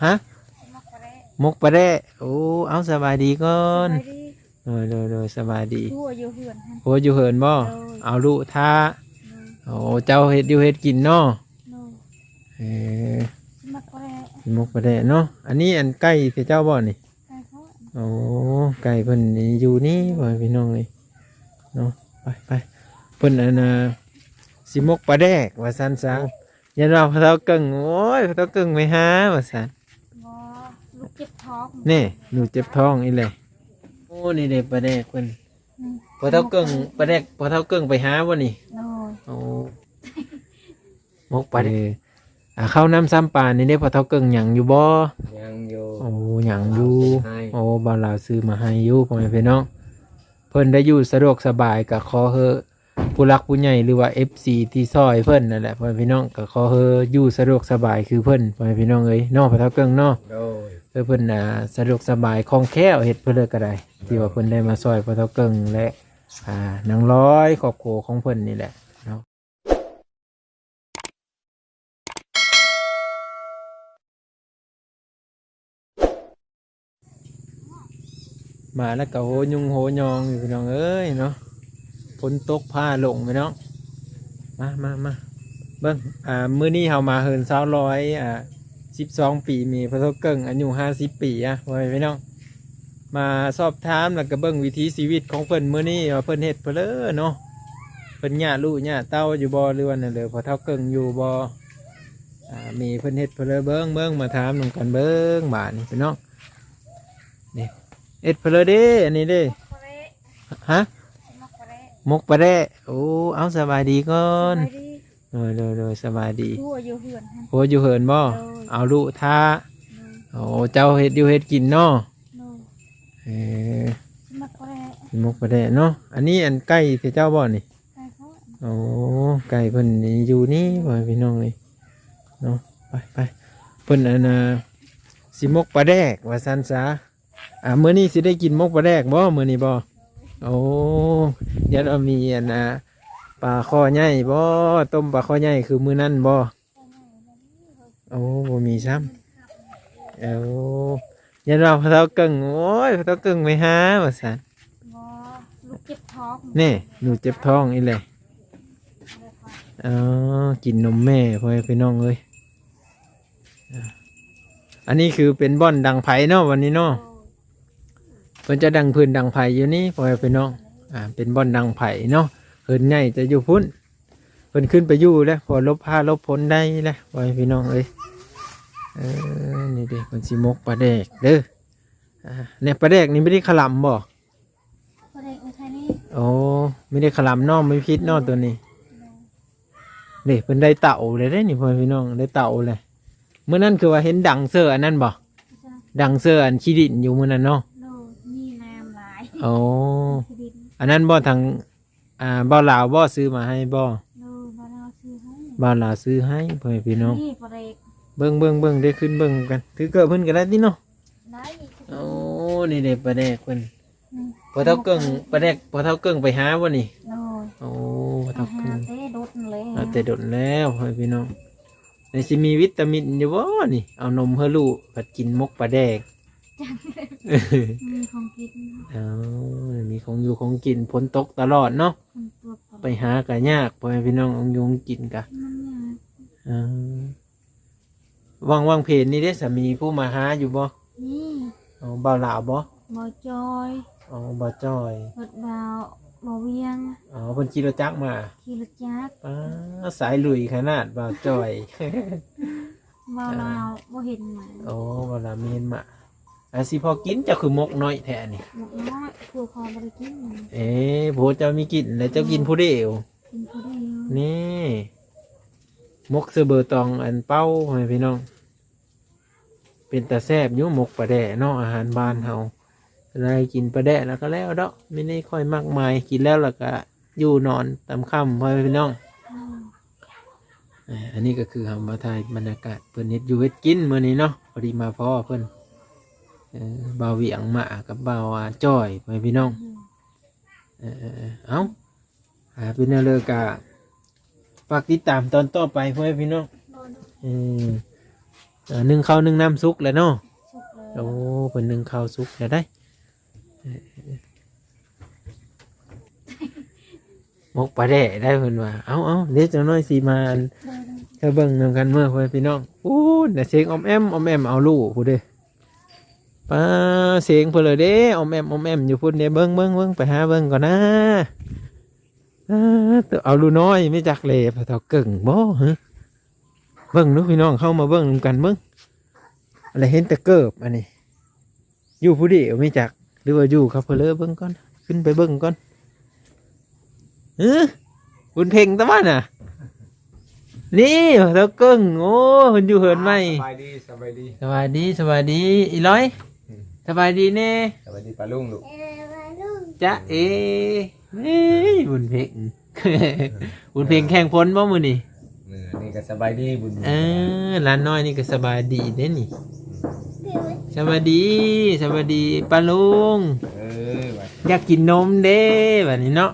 ฮะมกปลาแดะโอ้เอาสบายดีก่อนโดยสบายดีทั่วอยู่เหือนฮะโอ้อยู่เหินบ่เอาลูกท่าโอ้เจ้าเฮ็ดอยู่เฮ็ดกินเนาะเออมักแร่มกปลาแดะเนาะอันนี้อันใกล้ที่เจ้าบ่นี่ไก่เขา โอ้ไก่เพิ่นนี่อยู่นี่บ่พี่น้องเลยเนาะไปเพิ่นอันน่ะสิมกปลาแดกว่าซั่นซะยันว่าพระเฒ่าเกิ่งโอ้ยพระเฒ่าเกิ่งไปหาว่าซั่นบ่ลูกเจ็บท้องนี่หนูเจ็บท้องอีแหละโอ้นี่เด้ปลาแดกเพิ่นพระเฒ่าเกิ่งปลาแดกพระเฒ่าเกิ่งไปหาบ่นี่โอ้ยโอ้มกปลาแดกข้าวน้ำซ้ำปลานี่ได้พระเฒ่าเกิ่งหยังอยู่บ่ยังอยู่โอ้หยังอยู่โอ้บ่าวลาวซื้อมาให้อยู่พ่อแม่พี่น้องเพิ่นได้อยู่สะดวกสบายก็ขอเฮอผู้รักผู้ใหญ่หรือว่า FC ที่ซอยเพิ่นนั่นแหละพ่อแม่พี่น้องก็ขอเฮออยู่สะดวกสบายคือเพิ่นพ่อแม่พี่น้องเอ้ยน้องพระเฒ่าเกิ่งเนาะโดยเพิ่นสะดวกสบายคล่องแคล่วเฮ็ดเพิ่นเลยก็ได้ที่ว่าเพิ่นได้มาซอยพระเฒ่าเกิ่งและนางร้อยครอบครัวของเพิ่นนี่แหละเนาะมาแล้วก็โหยุงโหยองอยู่พี่น้องเอ้ยเนาะฝนตกผ้าลงพี่น้องมาเบิ่งมื้อนี้เฮามาเฮิน12 ปีมีพระเฒ่าเกิ่งอายุ50 ปีไว้พี่น้องมาสอบถามแล้วก็เบิ่งวิถีชีวิตของเพิ่นมื้อนี้ว่าเพิ่นเฮ็ดเพิ่นเนาะเพิ่นย่าลูกย่าเต้าอยู่บ่หรือว่านั่นเด้อพระเฒ่าเกิ่งอยู่บ่มีเพิ่นเฮ็ดเพิ่นเบิ่งมาถามนำกันเบิ่งบาดนี้พี่น้องนี่เฮ็ดเพิ่นเด้อันนี้เด้ฮะมกปลาแดะโอ้เอาสบายดีก่อนโดยสบายดีทั่วอยู่เหือนฮะโอ้อยู่เหินบ่เอาลูกท่าโอ้เจ้าเฮ็ดอยู่เฮ็ดกินเนาะเออมักแร่มกปลาแดะเนาะอันนี้อันใกล้ที่เจ้าบ่นี่ไก่เขา โอ้ไก่เพิ่นนี่อยู่นี่บ่พี่น้องเลยเนาะไปเพิ่นอันน่ะสิมกปลาแดกว่าซั่นซะมื้อนี้สิได้กินมกปลาแดกบ่มื้อนี้บ่โอ้ยัดเอามีอันปลาข้อใหญ่บ่ต้มปลาข้อใหญ่คือมื้อนั้นบ่โอ้บ่มีซ้ำยันว่าพระเฒ่าเกิ่งโอ้ยพระเฒ่าเกิ่งไปหาว่าซั่นบ่ลูกเจ็บท้องนี่หนูเจ็บท้องอีแหละกินนมแม่พ่อพี่น้องเอ้ยอันนี้คือเป็นบ่อนดังไผ่เนาะวันนี้เนาะเพิ่นจะดังพื้นดังไผ่อยู่นี่พ่อพี่น้องเป็นบ่อนดังไผ่เนาะเพิ่นใหญ่จะอยู่พุ่นเพิ่นขึ้นไปอยู่แล้วพอลบผ้าลบพ้นได้แล้วพ่อพี่น้องเอ้ยนี่เด็กเพิ่นสิมกปลาแดกเด้อเนี่ยปลาแดกนี่ไม่ได้ขลำบ่ปลาแดกอุทัยนี่โอ้ไม่ได้ขลำเนาะไม่พิษเนาะตัวนี้นี่เพิ่นได้เต่าเลยได้นี่พ่อพี่น้องได้เต่าเลยเมื่อนั้นคือว่าเห็นดังเสื้ออันนั้นบ่ดังเสื้ออันขี้ดินอยู่มื้อนั้นเนาะมีน้ำหลายโอ้อันนั้นบ่ทางบ่ลาวบ่ซื้อมาให้บ่บ่ลาวซื้อให้พ่อพี่น้องเบิ่งได้ขึ้นเบิ่งกันถือเกิดเพิ่นก็ได้ติเนาะโอ้นี่เด้ปลาแดกเพิ่นพอเฒ่าเกิ่งปลาแดกพอเฒ่าเกิ่งไปหาบ่นี่โอ้พอเฒ่าเกิ่งแต่โดดแล้วพ่อพี่น้องในสิมีวิตามินอยู่บ่นี่เอานมเฮลูผัดกินมกปลาแดกมีของกินมีของอยู่ของกินฝนตกตลอดเนาะไปหากะยากพ่อพี่น้องเอาอยู่กินกะว่างเพจนี่ได้สามีผู้มาหาอยู่บ่นี่บ่าวลาวบ่บ่จอยบ่จอยบ่เวียงเพิ่นขี่รถจักรมาขี่รถจักรสายลุยขนาดบ่าวจอยบ่าวลาวบ่เห็นหมาบ่าวลาวมีเห็นมาสิพอกินเจ้าคือมกน้อยแท้นี่มกน้อยผู้พอบ่ได้กินโหเจ้ามีกินแล้วเจ้ากินผู้เดียวกินผู้เดียวนี่มกเสือเบอร์ตองอันเป้าให้พี่น้องเป็นตาแซ่บอยู่มกปลาแดะเนาะอาหารบ้านเฮาอะไรกินปลาแดะแล้วก็แล้วเนาะไม่ได้ค่อยมากมายกินแล้วก็อยู่นอนตามค่ำพ่อพี่น้องอันนี้ก็คือเฮามาถ่ายบรรยากาศเพิ่นเฮ็ดอยู่เฮ็ดกินมื้อนี้เนาะพอดีมาพ่อเพิ่นบ่าวเวียงมากับบ่าวจ้อยพ่อพี่น้องเป็นแนวเลยกะฝากติดตามตอนต่อไปพ่อพี่น้อง นึ่งข้าวนึ่งน้ำซุกแล้วเนาะ สุกเลย โอ้เพิ่นนึ่งข้าวซุกแล้วได้มกปลาแดะได้เพิ่นว่าเอาเดี๋ยวจังน้อยสิมา เลย เธอเบิ่งนำกันเมื่อเพื่อนพี่น้องอู้แต่เสียงออมแอมเอาลูกพูดเด้ป้าเสียงเพื่นเลยเด้ออมแอมอยู่พูดเด้เบิ่งไปหาเบิ่งก่อนนะตัวเอาลูกน้อยไม่จักเลยพอเท่าเก่งบ่ฮะเบิ่งนู้พี่น้องเข้ามาเบิ่งนำกันเบิ่งอะไรเห็นแต่เกิบอันนี้อยู่ผู้เดียวไม่จักหรือว่าอยู่ครับเพื่นเลยเบิ่งก่อนขึ้นไปเบิ่งก่อนบุญเพ่งตะวันน่ะนี่เท่าเก่งโอ้คนอยู่เหินไหม สบายดีสบายดี สวัสดีอีร้อยสบายดีแน่ สบายดีปลาลุงลูก จ๊ะเอ๋เฮ้ยบุญเพ่ง บุญเพ่งแข่งพ้นบ่มือนี่ นี่ก็สบายดีบุญ ร้านน้อยนี่ก็สบายดีเด้นี่สบายดีปลาลุง ว่า อยากกินนมเด้แบบนี้เนาะ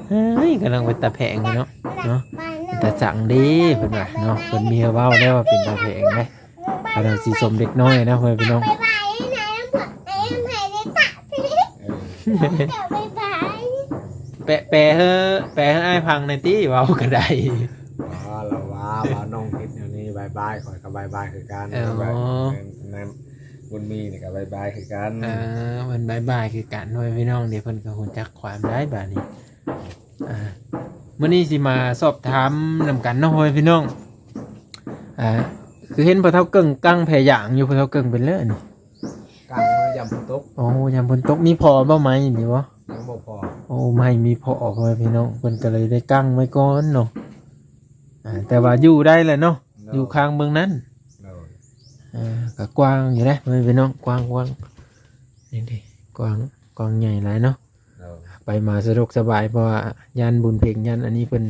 เฮ้ยกำลังไปตาแพงเนาะตาจังดีเพิ่นว่าเนาะเพิ่นมีเว้าได้ว่าเป็นตาแพงได้กำลังสิสมเด็กน้อยนะเพิ่นพี่น้อง แปะเฮ้อไอ้พังในตี้เว้าก็ได้ เราว่าน้องคิดอย่างนี้บายขอยกับบายคือกันบุญมีนี่กับบายคือกัน มันบายคือกันเว้ยพี่น้องเดี๋ยวเพิ่นก็ฮู้จักความได้บาดนี้มื้อนี้สิมาสอบถามนำกันเนาะเว้ยพี่น้องคือเห็นพ่อเฒ่าเกิ่งกั้งแผ่หยางอยู่พ่อเฒ่าเกิ่งเป็นเลิศนี่ กลางยำฝนตก โอ้ยามฝนตกมีพอบ่ไหมนี่วะ ยังบ่พอ โอ้ไม่มีพอเว้ยพี่น้องเพิ่นก็เลยได้กั้งไว้ก่อนเนาะแต่ว่าอยู่ได้แหละเนาะอยู่ข้างเมืองนั้นก็กว้างอยู่นะเว้ยพี่น้องกว้างนี่ดิกว้างใหญ่หลายเนาะไปมาสะดวกสบายเพราะว่ายันบุญเพ่งยันอันนี้เพิ่น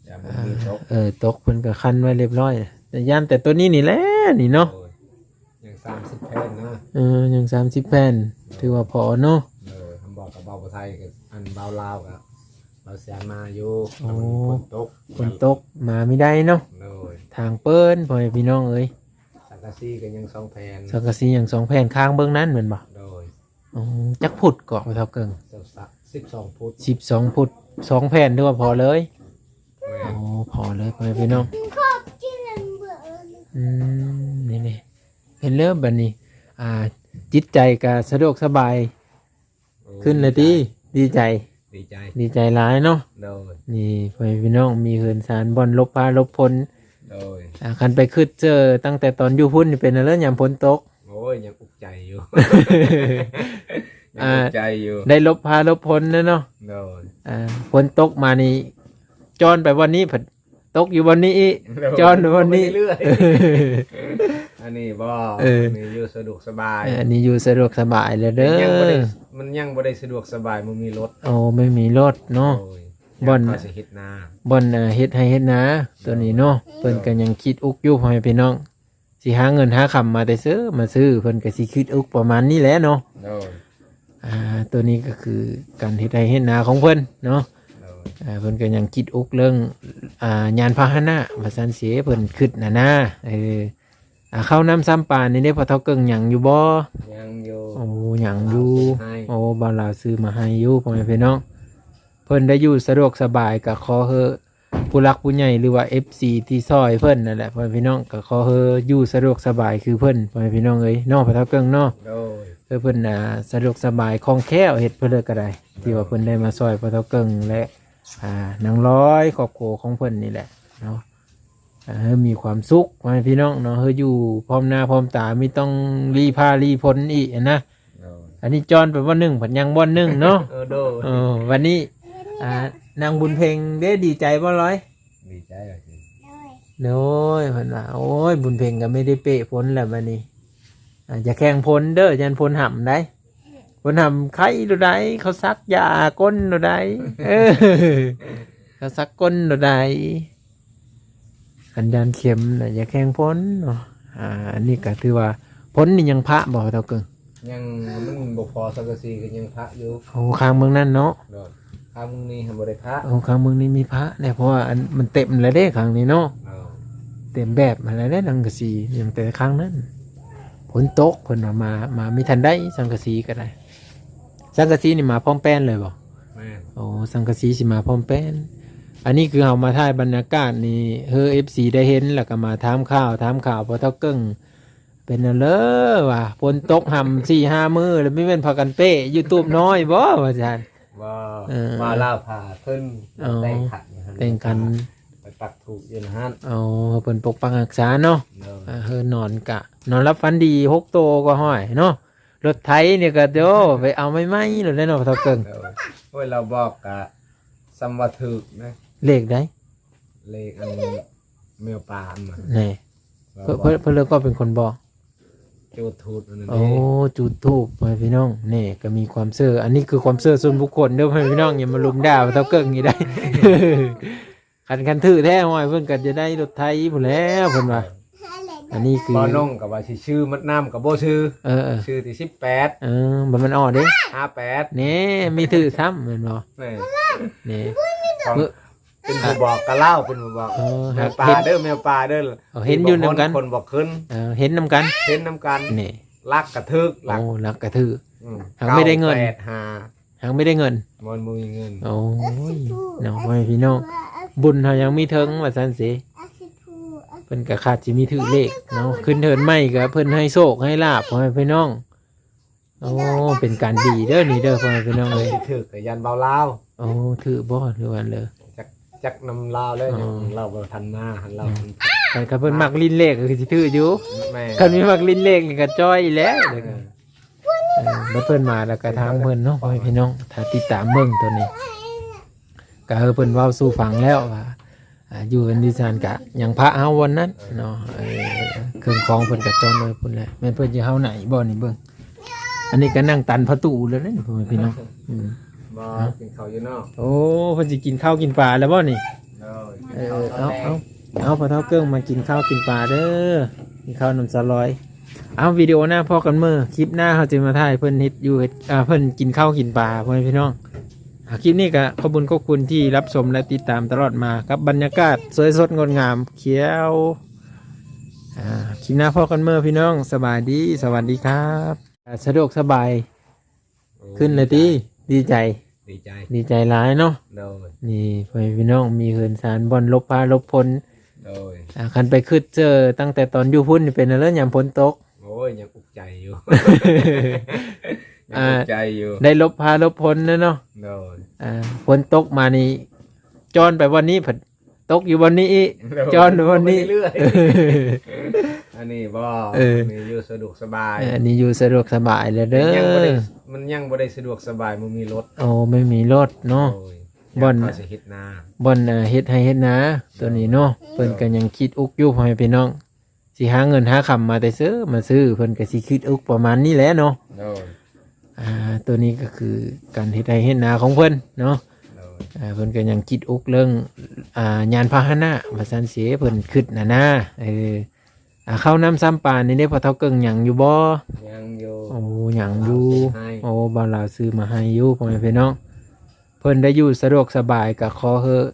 ยำบุญตก ตกเพิ่นก็คันไว้เรียบร้อยแต่ยันแต่ตัวนี้นี่แหละนี่เนาะ ยัง30แผ่นนะ ยัง30แผ่นถือว่าพอเนาะ คำบอกกับเบาไทยกับอันเบาลาวกับเบาเสียมาอยู่ฝนตก มาไม่ได้เนาะทางเปิ้นพ่อแม่พี่น้องเอ้ย สังกะสีก็ยัง2แผ่น สังกะสีอย่าง2แผ่นข้างเบื้องนั้นเหมือนบ่จักพุดเกาะไปเท่าเกิง 12ฟุต 12พุด2แผ่นถือว่าพอเลยพอเลยพ่อแม่พี่น้องนี่เห็นเริ่มแบบนี้จิตใจก็สะดวกสบายขึ้นเลยที่ดีใจหลายเนาะนี่พ่อแม่พี่น้องมีเหินสารบอลลบพาลบพลคันไปขึ้นเจอตั้งแต่ตอนอยู่พุ่นนี่เป็นอะไรยามฝนตก โอ้ยยังอุกใจอยู่ ได้ลบพาลบพลนะเนาะฝนตกมานี่จอนไปวันนี้ผัดตกอยู่วันนี้อีจอนวันนี้เรื่อยอันนี้นี่อยู่สะดวกสบาย อันนี้อยู่สะดวกสบายเลยเด้อมันยังบ่ได้สะดวกสบายมันมีรถไม่มีรถเนาะบ่อนเฮ็ดนาเฮ็ดให้เฮ็ดนาตัวนี้เนาะเพิ่นก็ยังคิดอุกอยู่พ่อแม่พี่น้องสิหาเงินหาคำมาแต่ซื้อเพิ่นก็สิคิดอุกประมาณนี้แหละเนาะตัวนี้ก็คือการเฮ็ดให้เฮ็ดนาของเพิ่นเนาะเพิ่นก็ยังคิดอุกเรื่องยานพาหนะว่าซั่นเสียเพิ่นคิดนะข้าวน้ำซ้ำปลานี่ได้พอเท่าเกิ่งหยังอยู่บ่ยังอยู่หยังอยู่บ่าวลาวซื้อมาให้อยู่พ่อแม่พี่น้องเพิ่นได้อยู่สะดวกสบายก็ขอเฮอผู้รักผู้ใหญ่หรือว่า FC ที่ซอยเพิ่นนั่นแหละพ่อแม่พี่น้องก็ขอเฮออยู่สะดวกสบายคือเพิ่นพ่อแม่พี่น้องเอ้ยเนาะพอเท่าเกิ่งเนาะเพิ่นสะดวกสบายคล่องแคล่วเฮ็ดเพิ่นเลยก็ได้ที่ว่าเพิ่นได้มาซอยพอเท่าเกิ่งและนางร้อยครอบครัวของเพิ่นนี่แหละเนาะมีความสุขพ่อแม่พี่น้องเนาะอยู่พร้อมหน้าพร้อมตาไม่ต้องรีพารีพ้นอีกนะอันนี้จอนไปวันหนึ่งผันยังวันหนึ่งเนาะวันนี้นางบุญเพ็งได้ดีใจบ่ร้อยดีใจเลยโอ้ยผันว่าโอ้ยบุญเพ็งก็ไม่ได้เปะพ้นแหละวันนี้จะแข่งพ้นเด้อยันพ้นห่ำได้พ้นห่ำไข่ดูได้เขาซักยาก้นดูได้เขาซักก้นดูได้ขันยันเข็มน่ะอย่าแข่งพ้นเนาะอันนี้ก็ถือว่าพ้นนี่ยังพระบ่เท่าเกิงยังมันบ่พอสังกะสีก็ยังพระอยู่ข้างเมืองนั่นเนาะข้างเมืองนี้บ่ได้พระข้างเมืองนี้มีพระเนี่ยเพราะว่ามันเต็มแล้วเด้ข้างนี้เนาะ เต็มแบบอะไรได้สังกะสีอย่างแต่ครั้งนั้นฝนตกเพิ่นว่ามาไม่ทันได้สังกะสีก็ได้สังกะสีนี่มาพร้อมแป้นเลยบ่ แม่น โอ้สังกะสีสิมาพร้อมแป้นอันนี้คือเฮามาถ่ายบรรยากาศนี่เฮอ FC ได้เห็นแล้วก็มาถามข่าวพอเท่าเกิ้งเป็นอันเลอว่ะฝนตกห่ำ4-5 มื้อแล้วไม่เป็นพากันเป้ YouTube น้อยบ่ว่าซั่น ว่า เออ ว่าลาวพาขึ้น อ๋อ แต่งขันนะครับ แต่งกัน ไปปักถูกอยู่นะฮะ เอาเพิ่นปกปักรักษาเนาะ เนาะ เฮอนอนกะ นอนรับฝันดี6 โตก็ห้อยเนาะรถไถเนี่ยก็โดไปเอาไม้ๆแล้วได้เนาะพอเท่าเกิ้ง เนาะโอ้ยเราบอกกะสัมวัถึกนะ เลขได้ เลขอันแมวปามอะ นี่เพิ่นเลยก็เป็นคนบอก จูดทูดอันนั้น โอ้ เอง จุดทูบไปพี่น้องนี่ก็มีความเชื่ออันนี้คือความเชื่อส่วนบุคคลเด้อพี่น้องอย่ามาลุมด่าว่าเท่าเกิ่งนี่ได้ คันถือแท้ห้อยเพิ่นก็จะได้รถไถพุ่นแล้วเพิ่นว่าอันนี้คือ บ่น้องกับว่าสิชื่อมัดน้ำกับบ่ชื่อ เออ ชื่อที่18 บัดมันอ่อเด้ 58 นี่มีถือซ้ำแม่นบ่ นี่ นี่ ของเป็นผู้บอกกะเล่าเป็นผู้บอก เออ แมวปลาเด้อแมวปลาเด้อ เห็นอยู่นำกัน คนบอกขึ้น เห็นนำกัน เห็นน้ำกัน นี่ ลักกระทึกลัก โอ้ลักกระถือ อืม หากไม่ได้เงิน 985 หังไม่ได้เงิน มันบ่มีเงิน โอ้ยน้องพ่อพี่น้องบุญเฮายังมีถึงว่าซั่นสิ เพิ่นก็ขาดสิมีถือเลขเนาะขึ้นเทินไม่ก็เพิ่นให้โชคให้ลาบพ่อแม่พี่น้องโอ้เป็นการดีเด้อนี่เด้อพ่อแม่พี่น้องเลย สิถึกกับยันเบาลาว โอ้ถือบ่หรือว่าเลย จักนำลาวเลย อ๋อ เราบ่ทันมาหันเรา แต่ถ้าเพิ่นมักลิ้นเลขก็คือสิถืออยู่ แม่ คันมีมักลิ้นเลขนี่ก็จ้อยอีแล้วเด้อแล้วเพิ่นมาแล้วก็ทางเพิ่นเนาะพ่อแม่พี่น้องถ้าติดตามเบิ่งตัวนี้ก็เพิ่นเว้าสู่ฟังแล้วว่าอยู่กันดิฉันกะยังพระเฮาวันนั้นเนาะเครื่องของเพิ่นก็จอนไว้พุ่นแหละแม่นเพิ่นสิเฮาไหนบ่นี่เบิ่งอันนี้ก็นั่งตันประตูแล้วนี่พ่อแม่พี่น้องบ่กินข้าวอยู่นอก โอ้เพิ่นสิกินข้าวกินปลาแล้วบ่นี่ เนาะ เอาพอเท่าเกิ้งมากินข้าวกินปลาเด้อกินข้าวนมสลอยเอาวิดีโอหน้าพ่อกันมื้อคลิปหน้าเฮาจะมาถ่ายเพิ่นเฮ็ดอยู่เพิ่นกินข้าวกินปลาพ่อแม่พี่น้องคลิปนี้ก็ขอบคุณที่รับชมและติดตามตลอดมากับบรรยากาศสวยสดงดงามเขียวคลิปหน้าพ่อกันเมื่อพี่น้องสบายดีสวัสดีครับสะดวกสบายขึ้นเลยดีดีใจ ดีใจ ดีใจหลายเนาะ โดย นี่พ่อแม่พี่น้องมีเหินสารบอลลบพาลบพล โดย คันไปขึ้นเจอตั้งแต่ตอนอยู่พุ่นนี่เป็นอะไรยามฝนตก โอ้ยยังอุกใจอยู่ ยังอุกใจอยู่ ได้ลบพาลบพลเนาะ โดย ฝนตกมานี่จอนไปวันนี้ผัดตกอยู่วันนี้อีกจอนไปวันนี้ เรื่อยอันนี้บ่นี่อยู่สะดวกสบาย อันนี้อยู่สะดวกสบายเลยเด้อ มันยังบ่ได้สะดวกสบายมันมีรถ โอ้ไม่มีรถเนาะ โอ้ย บ่อน เขาสิเฮ็ดนา บอนเฮ็ดให้เฮ็ดนะตัวนี้เนาะเพิ่นก็ยังคิดอุกอยู่พ่อแม่พี่น้องสิหาเงินหาคำมาแต่ซื้อมาซื้อเพิ่นก็สิคิดอุกประมาณนี้แหละเนาะ โดย ตัวนี้ก็คือการเฮ็ดให้เฮ็ดนาของเพิ่นเนาะ โดย เพิ่นก็ยังคิดอุกเรื่องยานพาหนะว่าซั่นเสียเพิ่นคิดนะข้าวน้ำซ้ำปลานี่ได้พอเท่าเกิ่งหยังอยู่บ่ ยังอยู่ โอ้หยังอยู่ ให้ โอ้บ่าวลาวซื้อมาให้อยู่พ่อแม่พี่น้องเพิ่นได้อยู่สะดวกสบายก็ขอเฮอ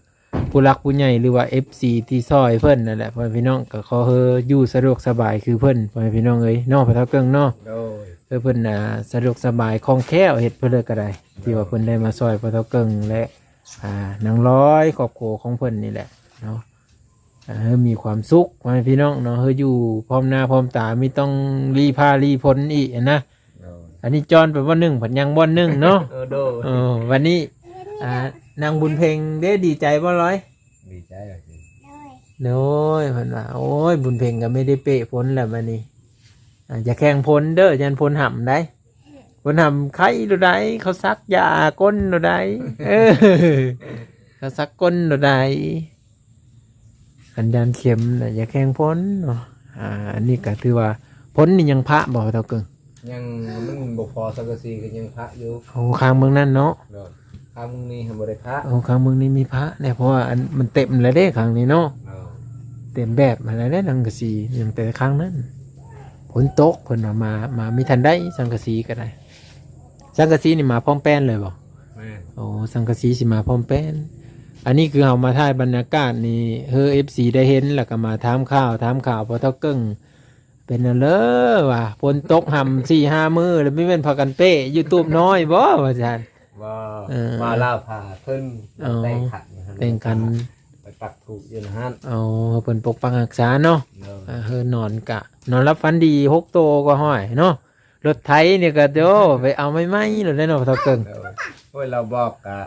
ผู้รักผู้ใหญ่หรือว่า FC ที่ซอยเพิ่นนั่นแหละพ่อแม่พี่น้องก็ขอเฮออยู่สะดวกสบายคือเพิ่นพ่อแม่พี่น้องเอ้ยเนาะพอเท่าเกิ่งเนาะ โดย เพิ่นสะดวกสบายคล่องแคล่วเฮ็ดเพิ่นเลยก็ได้ที่ว่าเพิ่นได้มาซอยพอเท่าเกิ่งและนางร้อยครอบครัวของเพิ่นนี่แหละเนาะมีความสุขพ่อแม่พี่น้องเนาะอยู่พร้อมหน้าพร้อมตาไม่ต้องรีพารีพ้นอีกนะ โดย อันนี้จอนไปว่าหนึ่งผันยังบ่อนหนึ่งเนาะ โดย วันนี้นางบุญเพ็งได้ดีใจบ่ร้อย ดีใจอ่ะสิ โน้ยเพิ่นว่าโอ้ยบุญเพ็งก็ไม่ได้เปะพ้นแหละวันนี้จะแข่งพ้นเด้อยันพ้นห่ำได้พ้นห่ำไข่ดูได้เขาซักยาก้นดูได้เขาซักก้นดูได้อันยันเข็มน่ะอย่าแข่งพ้นเนาะอันนี้ก็ถือว่าพ้นนี่ยังพระบ่เท่าเกิง ยังมันบ่พอสักสีก็ยังพระอยู่ โอ้ข้างเมืองนั่นเนาะ โดยข้างมึงนี่ทำบ่ได้พระ โอ้ข้างเมืองนี้มีพระเนี่ยเพราะว่ามันเต็มแล้วเด้ข้างนี้เนาะ โดย เต็มแบบมาแล้วได้สังกะสีอย่างแต่ครั้งนั้นฝนตกเพิ่นมาไม่ทันได้สังกะสีก็ได้สังกะสีนี่มาพร้อมแป้นเลยบ่ แม่น โอ้สังกะสีสิมาพร้อมแป้น อันนี้คือเรามาถ่ายบรรยากาศนี่เฮ้อ FC ได้เห็นแล้วก็มาถามข่าวพอเท่าเกิ้งเป็นอันเลอว่ะฝนตกห่ำ4-5 มื้อแล้วไม่เป็นพากันเป้อยู่ตูบน้อยบ่ว่าซั่น ว่าลาวพาขึ้น อ๋อ แต่งขันนะฮะ แต่งกัน ไปปักถูกอยู่นะฮะ เอาเพิ่นปกปักรักษาเนาะ เนอะ เฮ้อนอนกะ นอนรับฝันดี6โตก็ห้อยเนาะรถไถเนี่ยก็โดไปเอาไม้ๆรถได้เนาะพอเท่าเกิ้ง เนอะโอ้ยเราบอกกะ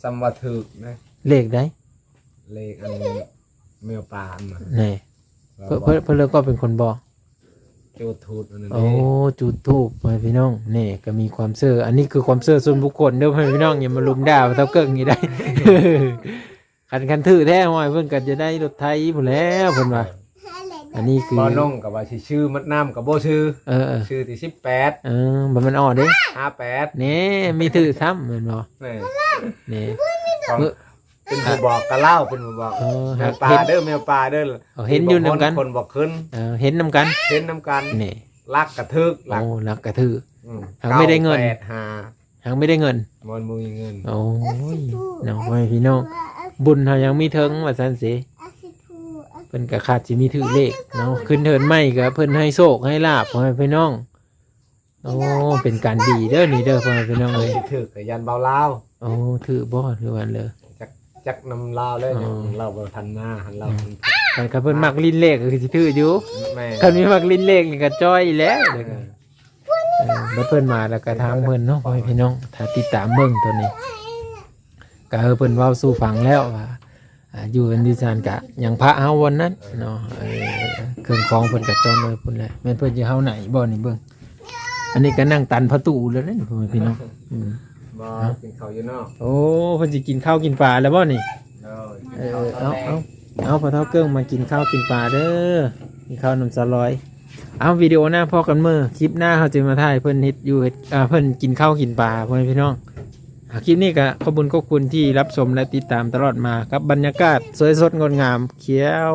สัมวัถึกนะ เลขได้ เลขอันแมวปลาอันมา แน่เพิ่นเลยก็เป็นคนบอก โจทูดอันนั้น โอ้ เอง จุดทูบพ่อพี่น้องนี่ก็มีความเชื่ออันนี้คือความเชื่อส่วนบุคคลเด้อพ่อพี่น้องอย่ามาลุมด่าเท่าเกิ่งนี่ได้ คันถือแท้ห้อยเพิ่นก็จะได้รถไทยพุ่นแล้วเพิ่นว่าอันนี้คือ บ่น้องกับว่าสิชื่อมัดน้ำกับบ่ชื่อ เออ ชื่อที่18 บ่มันอ่อนเด้ 58 นี่มีถือซ้ำเหมือนบ่ นี่ นี่ ของเป็นผู้บอกกะเล่าเป็นผู้บอก เออ แมวปลาเด้อแมวปลาเด้อ เห็นอยู่นำกัน คนบอกขึ้น เห็นนำกัน เห็นน้ำกัน นี่ ลักกระทึกลัก โอ้รักกระถือ อืม หาไม่ได้เงิน 985 หางไม่ได้เงิน มันบ่มีเงิน โอ้ยน้องพ่อพี่น้องบุญเฮายังมีถึงว่าซั่นสิ เพิ่นก็ขาดสิมีถือเลขเนาะขึ้นเทินไม่ก็เพิ่นให้โชคให้ลาบพ่อแม่พี่น้องโอ้เป็นการดีเด้อนี่เด้อพ่อแม่พี่น้องเลย สิถึกกับยันเบาลาว โอ้ถือบ่ถือวันเลย จักนำลาวเลย อ๋อ เราบ่ทันหน้าหันเรา แต่ก็เพิ่นมักลิ้นเลขก็คือสิถืออยู่ แม่ คันมีมักลิ้นเลขนี่ก็จ้อยแล้วเด้อบัดเพิ่นมาแล้วก็ถามเพิ่นเนาะพ่อแม่พี่น้องถ้าติดตามเบิ่งตัวนี้ก็เพิ่นเว้าสู่ฟังแล้วว่าอยู่กันดิซานกะอย่างพระเฮาวันนั้นเนาะเครื่องของเพิ่นก็จอนเลยพุ่นแหละแม่นเพิ่นสิเฮาไหนบ่นี่เบิ่งอันนี้ก็นั่งตันประตูแล้วนี่พ่อแม่พี่น้องบ่กินข้าวอยู่นอก โอ้เพิ่นสิกินข้าวกินปลาแล้วบ่นี่ เออ เอาพอเท่าเกิ้งมากินข้าวกินปลาเด้อกินข้าวน้ำสลอยเอาวิดีโอหน้าพ่อกันมื้อคลิปหน้าเขาจะมาถ่ายเพิ่นเฮ็ดอยู่เฮ็ดเพิ่นกินข้าวกินปลาพ่อแม่พี่น้องคลิปนี้ก็ขอบคุณที่รับชมและติดตามตลอดมากับบรรยากาศสวยสดงดงามเขียว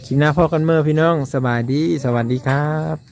คลิปหน้าพ่อกันเมื่อพี่น้องสบายดีสวัสดีครับ